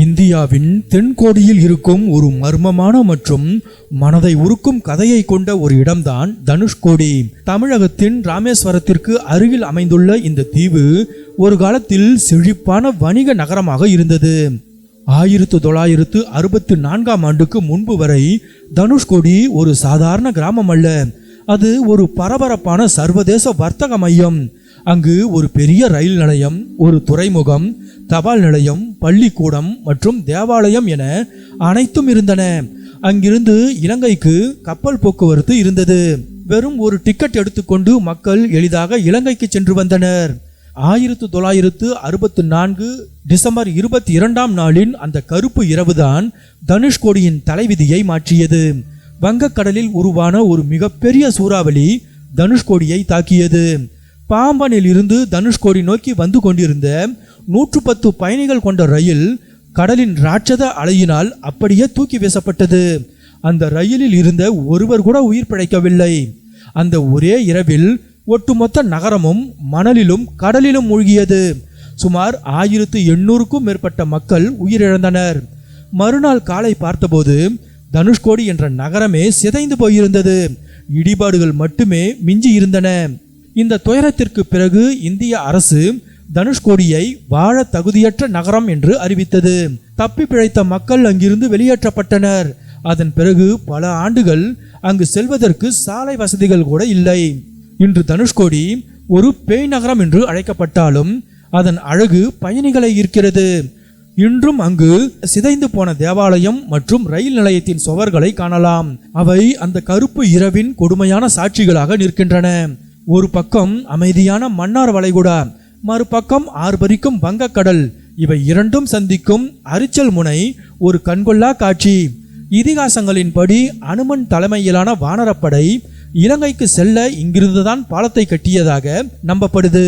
இந்தியாவின் தென்கோடியில் இருக்கும் ஒரு மர்மமான மற்றும் மனதை உருக்கும் கதையை கொண்ட ஒரு இடம்தான் தனுஷ்கோடி. தமிழகத்தின் ராமேஸ்வரத்திற்கு அருகில் அமைந்துள்ள இந்த தீவு ஒரு காலத்தில் செழிப்பான வணிக நகரமாக இருந்தது. 1964ஆம் ஆண்டுக்கு முன்பு வரை தனுஷ்கோடி ஒரு சாதாரண கிராமம் அல்ல, அது ஒரு பரபரப்பான சர்வதேச வர்த்தக மையம். அங்கு ஒரு பெரிய ரயில் நிலையம், ஒரு துறைமுகம், தபால் நிலையம், பள்ளிக்கூடம் மற்றும் தேவாலயம் என அனைத்தும் இருந்தன. அங்கிருந்து இலங்கைக்கு கப்பல் போக்குவரத்து இருந்தது. வெறும் ஒரு டிக்கெட் எடுத்துக்கொண்டு மக்கள் எளிதாக இலங்கைக்கு சென்று வந்தனர். 1964 டிசம்பர் 22ஆம் நாளின் அந்த கருப்பு இரவுதான் தனுஷ்கோடியின் தலைவிதியை மாற்றியது. வங்கக்கடலில் உருவான ஒரு மிகப்பெரிய சூறாவளி தனுஷ்கோடியை தாக்கியது. பாம்பனில் இருந்து தனுஷ்கோடி நோக்கி வந்து கொண்டிருந்த 110 பயணிகள் கொண்ட ரயில் கடலின் ராட்சத அலையினால் அப்படியே தூக்கி வீசப்பட்டது. அந்த ரயிலில் இருந்த ஒருவர் கூட உயிர் பிழைக்கவில்லை. அந்த ஒரே இரவில் ஒட்டுமொத்த நகரமும் மணலிலும் கடலிலும் மூழ்கியது. சுமார் 1800க்கும் மேற்பட்ட மக்கள் உயிரிழந்தனர். மறுநாள் காலை பார்த்தபோது தனுஷ்கோடி என்ற நகரமே சிதைந்து போயிருந்தது. இடிபாடுகள் மட்டுமே மிஞ்சி இருந்தன. இந்த துயரத்திற்கு பிறகு இந்திய அரசு தனுஷ்கோடியை வாழ தகுதியற்ற நகரம் என்று அறிவித்தது. தப்பி பிழைத்த மக்கள் அங்கிருந்து வெளியேற்றப்பட்டனர். அதன் பிறகு பல ஆண்டுகள் அங்கு செல்வதற்கு சாலை வசதிகள் கூட இல்லை. இன்று தனுஷ்கோடி ஒரு பேய் நகரம் என்று அழைக்கப்பட்டாலும் அதன் அழகு பயணிகளை ஈர்க்கிறது. இன்றும் அங்கு சிதைந்து போன தேவாலயம் மற்றும் ரயில் நிலையத்தின் சுவர்களை காணலாம். அவை அந்த கருப்பு இரவின் கொடுமையான சாட்சிகளாக நிற்கின்றன. ஒரு பக்கம் அமைதியான மன்னார் வளைகுடா, மறுபக்கம் ஆர்ப்பரிக்கும் வங்கக்கடல். இவை இரண்டும் சந்திக்கும் அரிச்சல் முனை ஒரு கண்கொள்ளா காட்சி. இதிகாசங்களின்படி அனுமன் தலைமையிலான வானரப்படை இலங்கைக்கு செல்ல இங்கிருந்துதான் பாலத்தை கட்டியதாக நம்பப்படுது.